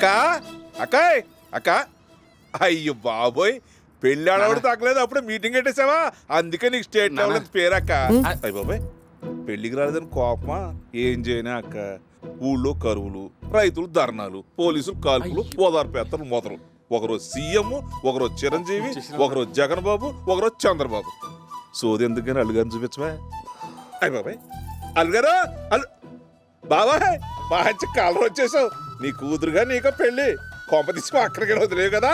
అక్క అక్కాయ్ అక్క అయ్యో బాబోయ్ పెళ్లి ఆడవాడు తగ్గలేదు అప్పుడు మీటింగ్ పెట్టేసావా అందుకే నీకు స్టేట్ లెవెల్ పేరు అక్క అయ్య బాబోయ్ పెళ్లికి రాలేదని కోపమా ఏం చేయనా అక్క ఊళ్ళో కరువులు రైతులు ధర్నాలు పోలీసులు కాల్పులు ఓదార్పేత్తలు మొదలు ఒకరోజు సీఎం ఒకరోజు చిరంజీవి ఒకరోజు జగన్ బాబు ఒకరోజు చంద్రబాబు సోది ఎందుకని అల్లుగారిని చూపించవా అయ్య బాబాయ్ అల్లుగారు బాబాయ్ మంచి కలర్ వచ్చేసావు నీ కూతురుగా నీకు పెళ్లి కొంప తీసి అక్కడికి వదిలేవు కదా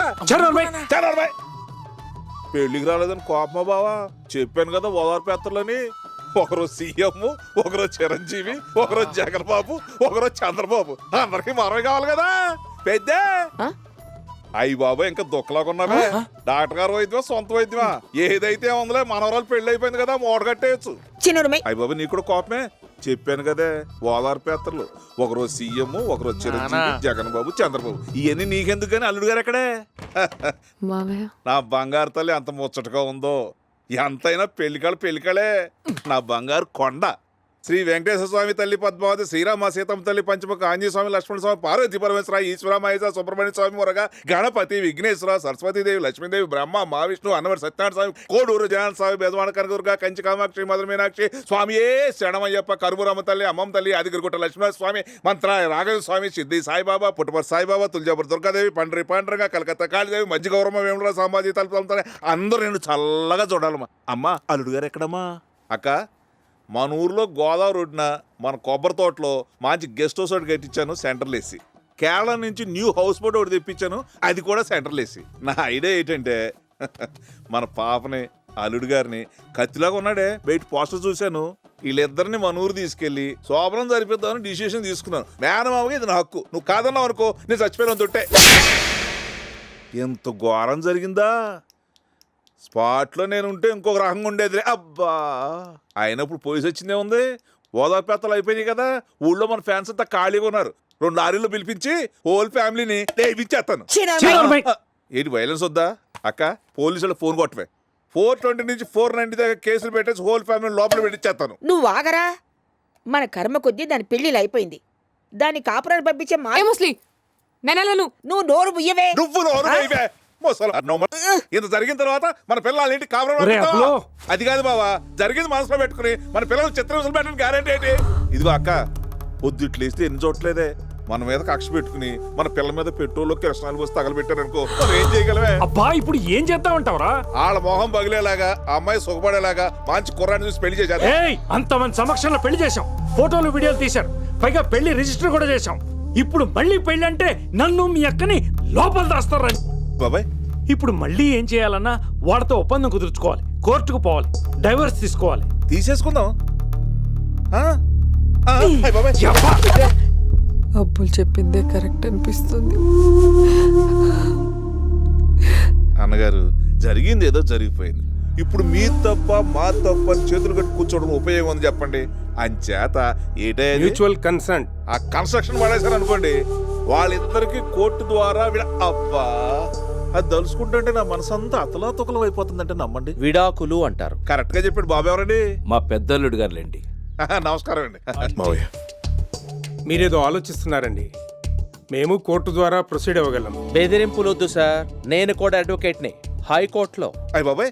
పెళ్లికి రాలేదని కోపమా బావా చెప్పాను కదా ఓదార్పేత్తలని ఒకరోజు సీఎం ఒకరోజు చిరంజీవి ఒకరోజు జగన్ బాబు ఒకరోజు చంద్రబాబు అందరికి మనమే కావాలి కదా పెద్ద అయ్యి బాబు ఇంకా దుఃఖలాగా ఉన్నావే డాక్టర్ గారు వైద్యమా సొంత వైద్యమా ఏదైతే ఉందిలే మనవరాలు పెళ్లి అయిపోయింది కదా మూట కట్టేయచ్చు అయ్యి బాబు నీకు కూడా కోపమే చెప్పాను కదే ఓదార్పేత్తలు ఒకరోజు సీఎం ఒకరోజు చిరంజీవి జగన్ బాబు చంద్రబాబు ఇవన్నీ నీకెందుకు కానీ అల్లుడు గారు ఎక్కడే నా బంగారు తల్లి ఎంత ముచ్చటగా ఉందో ఎంతైనా పెళ్లికళే నా బంగారు కొండ శ్రీ వెంకటేశ్వర స్వామి తల్లి పద్మావతి శ్రీరామ సీతమ్మ తల్లి పంచముఖ ఆంజనేయ స్వామి లక్ష్మణ స్వామి పార్వతీ పరమేశ్వర ఈశ్వర మహేశ్వర సుబ్రహ్మణ్య స్వామి మురగా గణపతి విఘ్నేశ్వర సరస్వతీదేవి లక్ష్మీదేవి బ్రహ్మ మహావిష్ణు అన్నవరి సత్యనారాయణ స్వామి కోడూరు జగన్ స్వామి బెజవాడ కనకదుర్గ కంచి కామాక్షి మధుర మీనాక్షి స్వామియే శరణమయ్యప్ప కరుబురమ్మ తల్లి అమ్మమ్మ తల్లి ఆదిగిరిగుట్ట లక్ష్మణ స్వామి మంత్ర రాఘవ స్వామి సిద్ధి సాయిబాబా పుట్టపర్తి సాయిబాబా తులజాపుర దుర్గాదేవి పాండ్రంగా కలకత్తా కాళీదేవి మధ్య గౌరమ్మ వేముల సాంబాజీ తలుపుతానే అందరూ నేను చల్లగా చూడాలమ్మా అమ్మా అల్లుడు గారు ఎక్కడమ్మా అక్క మన ఊర్లో గోదావరి రోడ్డున మన కొబ్బరి తోటలో మంచి గెస్ట్ హౌస్ ఒకటి కట్టించాను సెంటర్లు వేసి కేరళ నుంచి న్యూ హౌస్ బోట్ ఒకటి తెప్పించాను అది కూడా సెంటర్లు వేసి నా ఐడియా ఏంటంటే మన పాపని అల్లుడు గారిని కత్తిలాగా ఉన్నాడే బయట పోస్టర్ చూశాను వీళ్ళిద్దరిని మన ఊరు తీసుకెళ్లి శోభనం జరిపిద్దామని డిసిషన్ తీసుకున్నాను మేనమామగా ఇది నా హక్కు నువ్వు కాదన్నావు అనుకో నేను చచ్చిపోయాను తొట్టే ఎంత ఘోరం జరిగిందా స్పాట్లో నేను ఉంటే ఇంకొక రకంగా ఉండేది అబ్బా అయినప్పుడు పోలీసు వచ్చిందే ఉంది ఓదార్పేత్తలు అయిపోయినాయి కదా ఊళ్ళో మన ఫ్యాన్స్ అంతా ఖాళీగా ఉన్నారు 2 లారీలు పిలిపించి హోల్ ఫ్యామిలీని లేవిచ్చేస్తాను ఏంటి వైలెన్స్ వద్దా అక్క పోలీసులు ఫోన్ కొట్టవే 420 నుంచి 490 దాకా కేసులు పెట్టేసి హోల్ ఫ్యామిలీ లోపల పెట్టించేస్తాను నువ్వు ఆగరా మన కర్మ కొద్దీ దాని పెళ్లిలు అయిపోయింది దాన్ని కాపురాన్ని పంపించే ముస్లి నువ్వు నోరు ముయ్యవే నువ్వు నోరు ముయ్యవే ఇంత జరిగిన తర్వాత మన పిల్లలు ఏంటి కాపురం అది కాదు బావా జరిగింది మనసులో పెట్టుకుని మన పిల్లలు చిత్రహింసలు పెట్టడానికి గ్యారెంటీ ఏంటి ఇదిగో అక్క పొద్దుట్లేస్తే ఎన్ని చోట్లేదే మన మీద కక్ష పెట్టుకుని మన పిల్లల మీద పెట్రోల్ కిరసనాలు పోసి తగలబెట్టారనుకో మనం ఏం చేయగలమే అబ్బా ఇప్పుడు ఏం చేద్దామంటావరా వాళ్ళ మొహం పగిలేలాగా ఆ అమ్మాయి సుఖపడేలాగా మంచి కుర్రాన్ని చూసి పెళ్లి చేశారు అంతమంది సమక్షంలో పెళ్లి చేశాం ఫోటోలు వీడియోలు తీశారు పైగా పెళ్లి రిజిస్టర్ కూడా చేశాం ఇప్పుడు మళ్ళీ పెళ్లి అంటే నన్ను మీ అక్కని లోపల దాస్తారని బాబాయ్ ఇప్పుడు మళ్ళీ ఏం చేయాలన్నా వాళ్ళతో ఒప్పందం కుదుర్చుకోవాలి కోర్టుకు పోవాలి డైవర్స్ తీసుకోవాలి తీసేసుకుందాం అబ్బులు చెప్పిందే కరెక్ట్ అనిపిస్తుంది అన్నగారు జరిగింది ఏదో జరిగిపోయింది ఇప్పుడు మీ తప్ప మా తప్ప అని చేతులు కట్టి కూర్చోవడం ఉపయోగం ఉంది చెప్పండి అంచేత మ్యూచువల్ కన్సెంట్ ఆ కన్స్ట్రక్షన్ పడేశారు అనుకోండి వాళ్ళిద్దరికి కోర్టు ద్వారా అబ్బా అది తలుసుకుంటుంటే నా మనసు అంతా అతలాతుకలం అయిపోతుందంటే నమ్మండి విడాకులు అంటారు కరెక్ట్ గా చెప్పాడు బాబు ఎవరండి మా పెద్దల్లుడు గారులేండి నమస్కారం అండి మావయ్య మీరేదో ఆలోచిస్తున్నారండి మేము కోర్టు ద్వారా ప్రొసీడ్ అవ్వగలం బెదిరింపులు వద్దు సార్ నేను కూడా అడ్వకేట్ని హైకోర్టులో అయ్య బాబాయ్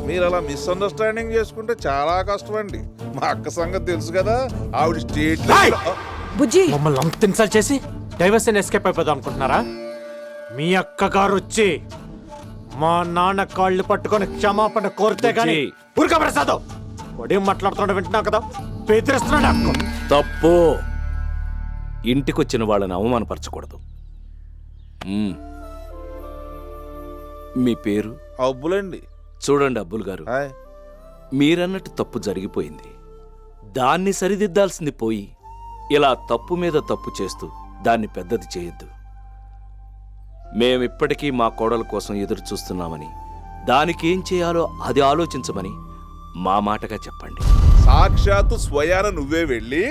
మీరు అలా మిస్అండర్స్టాండింగ్ చేసుకుంటే చాలా కష్టం అండి మా అక్క సంగతి తెలుసు కదా ఆవిడ స్టేట్ బుజ్జి మమ్మల్ని అంత ఇన్సల్ట్ చేసి డైవర్స్ ఎస్కేప్ అయిపోదాం అనుకుంటున్నారా మీ అక్క గారు వచ్చి మా నాన్న కాళ్ళు పట్టుకొని క్షమాపణ కోరితే గానీ ఊరికా ప్రసాదం వాడేం మాట్లాడుతుండ వింటున్నావు కదా బెదిరిస్తున్నాడు తప్పు ఇంటికొచ్చిన వాళ్ళని అవమానపరచకూడదు మీ పేరు అబ్బులండి చూడండి అబ్బుల్ గారు మీరన్నట్టు తప్పు జరిగిపోయింది దాన్ని సరిదిద్దాల్సింది పోయి ఇలా తప్పు మీద తప్పు చేస్తూ దాన్ని పెద్దది చేయొద్దు మేమిప్పటికీ మా కోడల కోసం ఎదురు చూస్తున్నామని దానికి ఏం చేయాలో అది ఆలోచించమని మా మాటగా చెప్పండి సాక్షాత్తు స్వయాన నువ్వే వెళ్ళి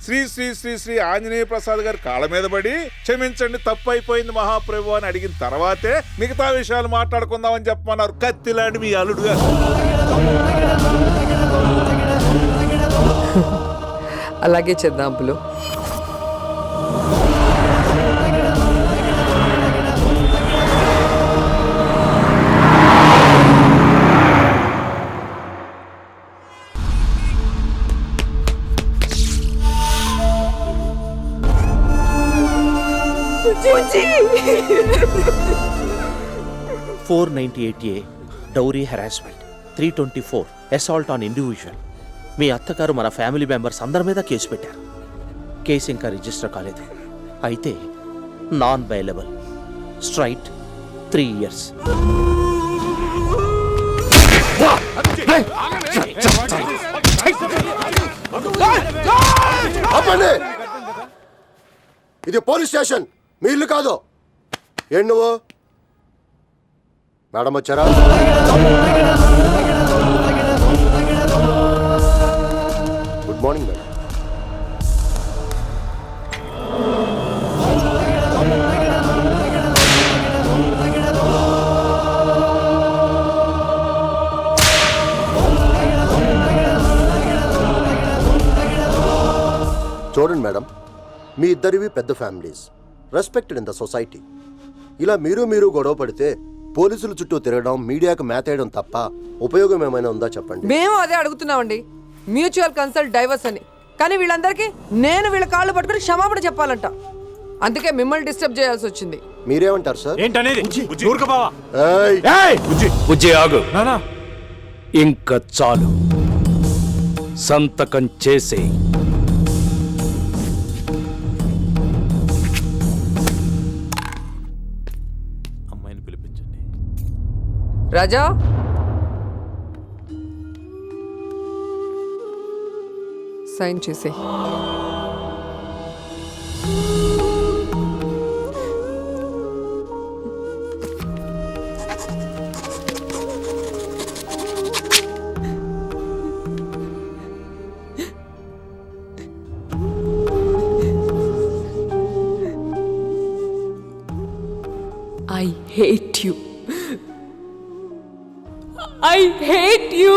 శ్రీ శ్రీ శ్రీ శ్రీ ఆంజనేయ ప్రసాద్ గారి కాళ్ళ మీద పడి క్షమించండి తప్పు అయిపోయింది మహాప్రభు అని అడిగిన తర్వాతే మిగతా విషయాలు మాట్లాడుకుందామని చెప్పమన్నారు కత్తిలాంటి మీ అల్లుడు గారు అలాగే చేద్దాం అబ్బులు 498A dowry harassment, 324 assault on individual. మీ అత్తగారు మన ఫ్యామిలీ మెంబర్స్ అందరి మీద కేసు పెట్టారు. కేసు ఇంకా రిజిస్టర్ కాలేదు. అయితే నాన్ బైలబుల్, స్ట్రైట్ 3 years. ఆపండి! ఇది పోలీస్ స్టేషన్, మీ ఇల్లు కాదు. ఏంటి నువ్వు? మేడం వచ్చారా? Good morning madam. చూడండి మేడం, మీ ఇద్దరివి పెద్ద families, respected in the society. ఇలా మీరు గొడవ పడితే పోలీసుల చుట్టూ తిరగడం, మీడియాకు మేతేయడం తప్ప ఉపయోగం ఏమైనా ఉందా చెప్పండి. మేము అదే అడుగుతున్నామండి, మ్యూచువల్ కన్సల్ట్ డైవర్స్ అని. కానీ వీళ్ళందరికీ నేను వీళ్ళ కాళ్ళు పట్టుకుని క్షమాపణ చెప్పాలంట. అందుకే మిమ్మల్ని డిస్టర్బ్ చేయాల్సి వచ్చింది. మీరేమంటారు సార్? ఏంటనేది? ఊరుకో బావా. ఏయ్! బుజ్జి ఆగు. నానా ఇంకా చాలు, సంతకం చేసే. అమ్మాయిని పిలిపించండి. రాజా, సైన్ చేసే. I hate you. I hate you.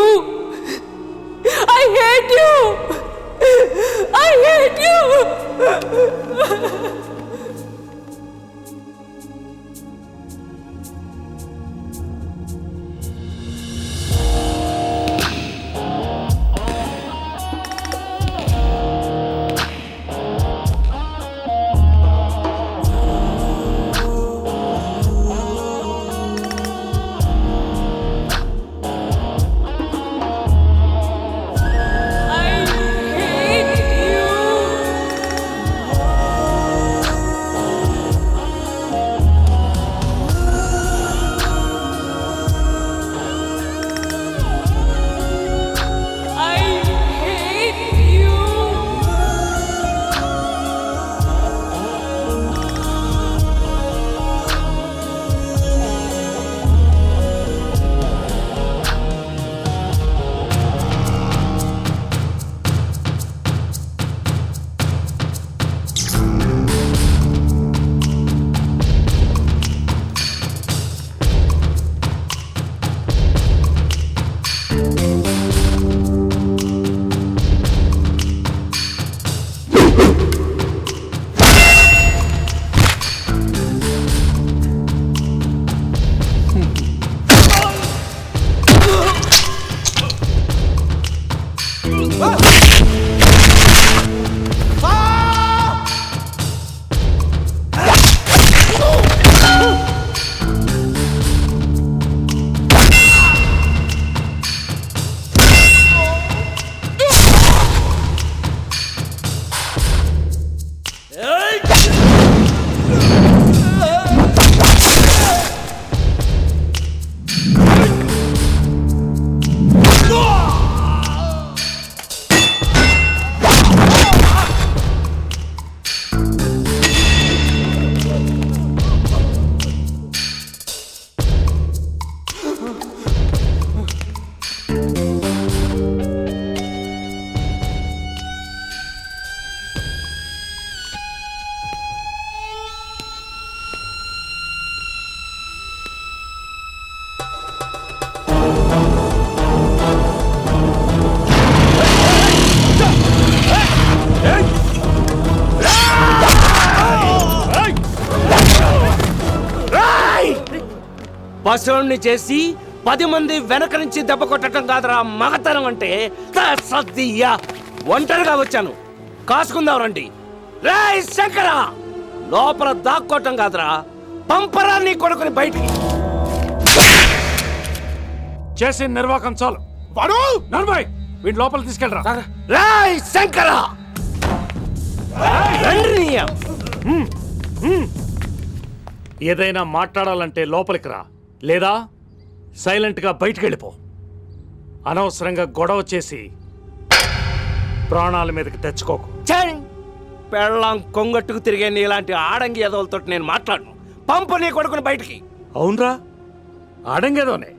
I hate you. I hate you. పశువుల్ని చేసి 10 మంది వెనక నుంచి దెబ్బ కొట్టడం కాదురా మగతనం అంటే. సద్దియ్యా ఒంటరిగా వచ్చాను, కాసుకుందాం రండి. రేయ్ శంకర, లోపల దాక్కోవటం కాదురా, పంపరా నీ కొడుకుని బయటికి. చేసి నిర్వాకం చాలు. వాడు నర్మయ్ వీడి లోపల తీసుకెళ్ళరా. రాయ్ శంకర, ఏదైనా మాట్లాడాలంటే లోపలికి రా, లేదా సైలెంట్గా బయటికి వెళ్ళిపో. అనవసరంగా గొడవ చేసి ప్రాణాల మీదకి తెచ్చుకోకు. పెళ్ళాం కొంగట్టుకు తిరిగే నీలాంటి ఆడంగి ఎదవలతో నేను మాట్లాడను. పంప నీ కొడుకుని బయటికి. అవునరా, ఆడంగేదోనే.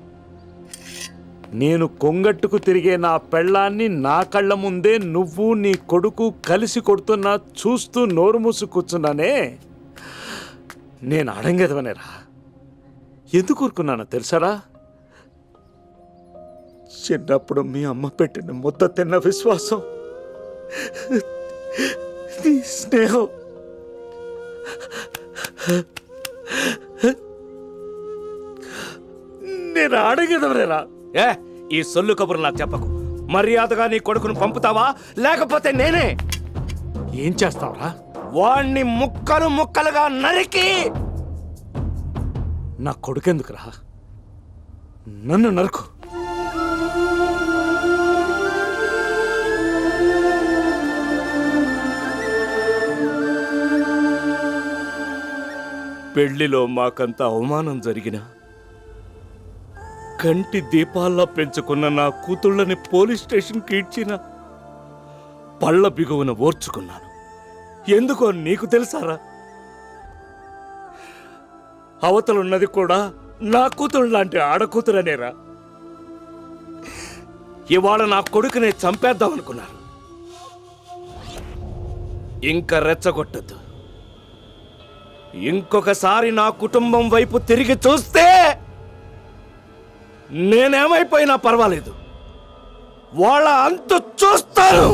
నేను కొంగట్టుకు తిరిగే నా పెళ్ళాన్ని నా కళ్ళ ముందే నువ్వు నీ కొడుకు కలిసి కొడుతున్నా చూస్తూ నోరు మూసు కూర్చున్నానే. నేను ఆడంగేదవనేరా. ఎందుకు ఊరుకున్నానో తెలుసారా? చిన్నప్పుడు మీ అమ్మ పెట్టిన ముద్ద తిన్న విశ్వాసం, నీ స్నేహం, నేను ఆడగదవరేరా. ఏ ఈ సొల్లు కబురు నాకు చెప్పకు. మర్యాదగా నీ కొడుకును పంపుతావా, లేకపోతే నేనే ఏం చేస్తావురా? వాణ్ణి ముక్కలు ముక్కలుగా నరికి. నా కొడుకెందుకురా, నన్ను నరకు. పెళ్లిలో మాకంత అవమానం జరిగిన, కంటి దీపాల్లో పెంచుకున్న నా కూతుళ్ళని పోలీస్ స్టేషన్కి ఇచ్చిన, పళ్ళ బిగువున ఓర్చుకున్నాను. ఎందుకో నీకు తెలుసారా? అవతలున్నది కూడా నా కూతురు లాంటి ఆడకూతురనేరా. ఇవాళ నా కొడుకునే చంపేద్దామనుకున్నారు. ఇంకా రెచ్చగొట్టద్దు. ఇంకొకసారి నా కుటుంబం వైపు తిరిగి చూస్తే నేనేమైపోయినా పర్వాలేదు, వాళ్ళ అంతు చూస్తాను.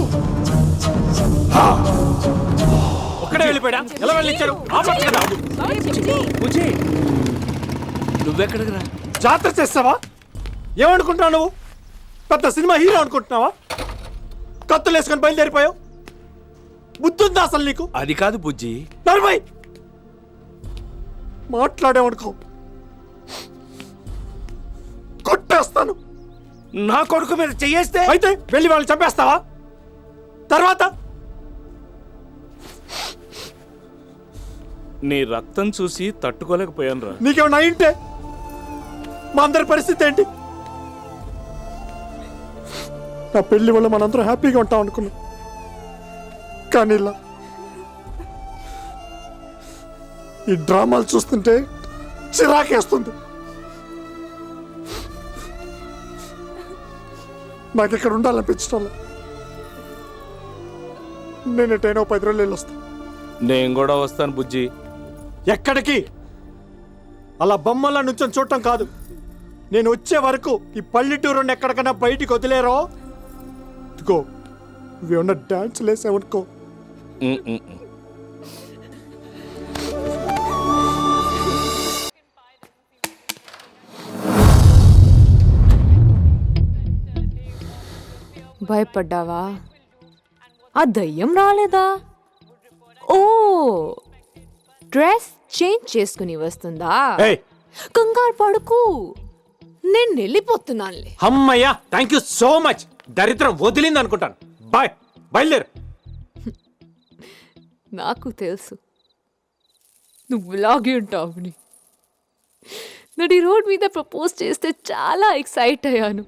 ఒక్కడే వెళ్ళిపోయా? ఎలా వెళ్ళిచ్చారు? నువ్వెక్కడికి? జాతర చేస్తావా? ఏమనుకుంటున్నావు నువ్వు? పెద్ద సినిమా హీరో అనుకుంటున్నావా? కత్తులు వేసుకొని బయలుదేరిపోయావు. బుద్ధుందా అసలు నీకు? అది కాదు బుజ్జి. నర్మయ్, మాట్లాడేవనుకో కొట్టేస్తాను. నా కొడుకు మీద చెయ్యేస్తే అయితే వెళ్ళి వాళ్ళు చంపేస్తావా? తర్వాత నీ రక్తం చూసి తట్టుకోలేకపోయాను రా. నీకేమన్నా అయింటే మా అందరి పరిస్థితి ఏంటి? నా పెళ్లి వల్ల మనందరం హ్యాపీగా ఉంటాం అనుకున్నాం, కానీ ఇలా ఈ డ్రామాలు చూస్తుంటే చిరాకేస్తుంది. నాకు ఇక్కడ ఉండాలనిపించడం లేదు. నేను ఎటైనా 10 రోజులు వెళ్ళి వస్తాను. నేను కూడా వస్తాను బుజ్జి. ఎక్కడికి? అలా బొమ్మల నుంచి చూడటం కాదు. నేను వచ్చే వరకు ఈ పల్లెటూరుని ఎక్కడికైనా బయటికి వదిలేరో ఇదిగో ఇవేమన్నా డాన్స్ లేసావనుకో. భయపడ్డావా? ఆ దయ్యం రాలేదా? ఓ, డ్రెస్ చేంజ్ చేసుకుని వస్తుందా? ఏయ్, కంగారు పడుకు, నేను వెళ్ళిపోతున్నానులే. అమ్మయ్యా, థ్యాంక్ యూ సో మచ్. దరిద్రం వదిలింది అనుకుంటాను. బాయ్, బయలుదేరు. నాకు తెలుసు నువ్వు ఇలాగే ఉంటావుని. నడి రోడ్ మీద ప్రపోజ్ చేస్తే చాలా ఎక్సైట్ అయ్యాను,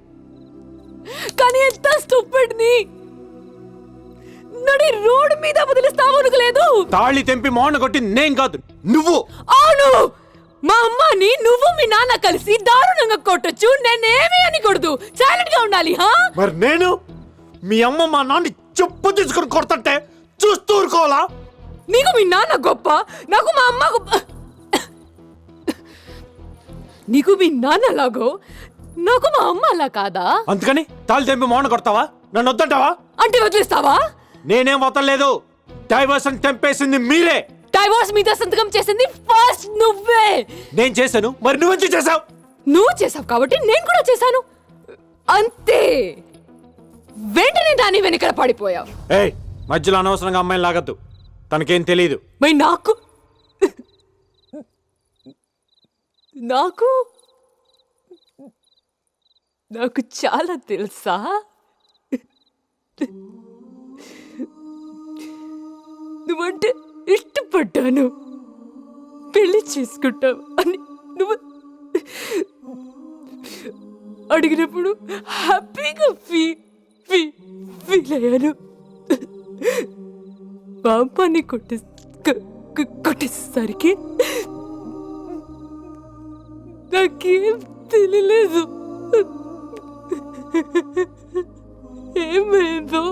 కానీ ఎంత స్టూపిడ్ ని. నడి రోడ్ మీద వదిలిస్తావు అనుకోలేదు. తాళి తెంపి మౌన కొట్టి నేను కాదు నువ్వు. అవును, మా అమ్మని నువ్వు మీ నాన్న కలిసి దారుణంగా కొట్టొచ్చు, నేనేమీ అనకూడదు. సైలెంట్ గా ఉండాలి. మరి నేను మీ అమ్మ మా నాన్న చెప్పు తీసుకుని కొడతంటే చూస్తూ ఊరుకోవాలా? నీకు మీ నాన్న గొప్ప, నాకు మా అమ్మ గొప్ప. నీకు మీ నాన్న లాగో, నాకు మా అమ్మ అలా కాదా? అందుకని తాళి తెంపి మౌన కొడతావా? నన్ను వద్దంటావా? అంటే వదిలేస్తావా? నేనేం వదలలేదు. డైవర్షన్ తెంపేసింది మీరే. డైవోర్స్ మీద సంతకం చేసింది ఫస్ట్ నువ్వే. నేను చేశాను, మరి నువ్వెందుకు చేసావు? నువ్వు చేసావు కాబట్టి నేను కూడా చేశాను, అంతే. వెంటనే దాని వెనకల పడిపోయావు. ఏయ్, మధ్యలో అనవసరంగా అమ్మాయిని లాగద్దు. తనకేం తెలియదు. మరి నాకు నాకు నాకు చాలా తెలుసా. నువ్వంటే ఇష్టపడ్డాను, పెళ్లి చేసుకుంటావు అని నువ్వు అడిగినప్పుడు హ్యాపీగా ఫీల్ అయ్యాను. పాపాన్ని కొట్టేసరికి నాకేం తెలియలేదు. ఏమైందో,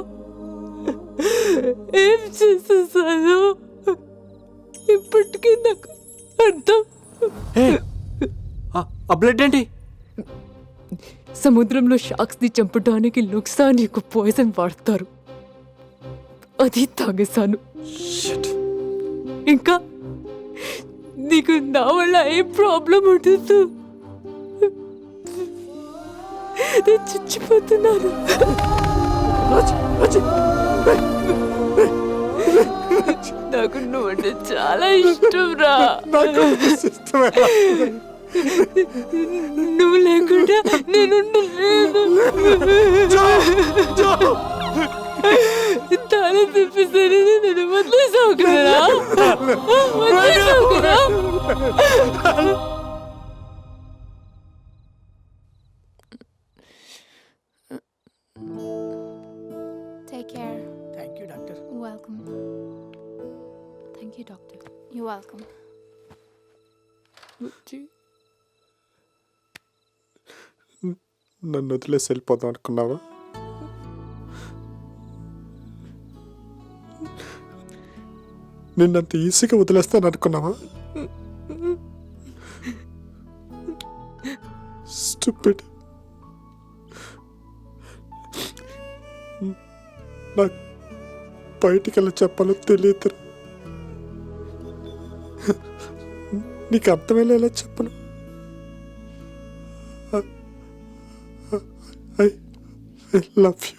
ఏం చేసేసాను ఇప్పటికీ నాకు అర్థం. ఆ బ్లడ్ ఏంటి? సముద్రంలో షార్క్స్ ని చంపడానికి లుక్సానికి పాయిజన్ వాడతారు, అది తాగేశాను. ఇంకా నీకు నా వల్ల ఏ ప్రాబ్లం ఉండదు, నేను చచ్చిపోతున్నాను. నాకు నువ్వంటే చాలా ఇష్టం రా. నువ్వు లేకుండా నేను తాళం తిప్పేసరి నేను వదిలేసావు కదా, వదిలేసావు కదా. Take care. Thank you doctor. Welcome. Thank you, doctor. You're welcome. నన్ను వదిలేసి వెళ్ళిపోదాం అనుకున్నావా? నిన్నంత ఈజీగా వదిలేస్తాను అనుకున్నావా? స్టూపిడ్. నాకు బయటికి వెళ్ళి చెప్పాలో తెలియదు. నీకు అర్థమయ్యేలా చెప్పను. I love you.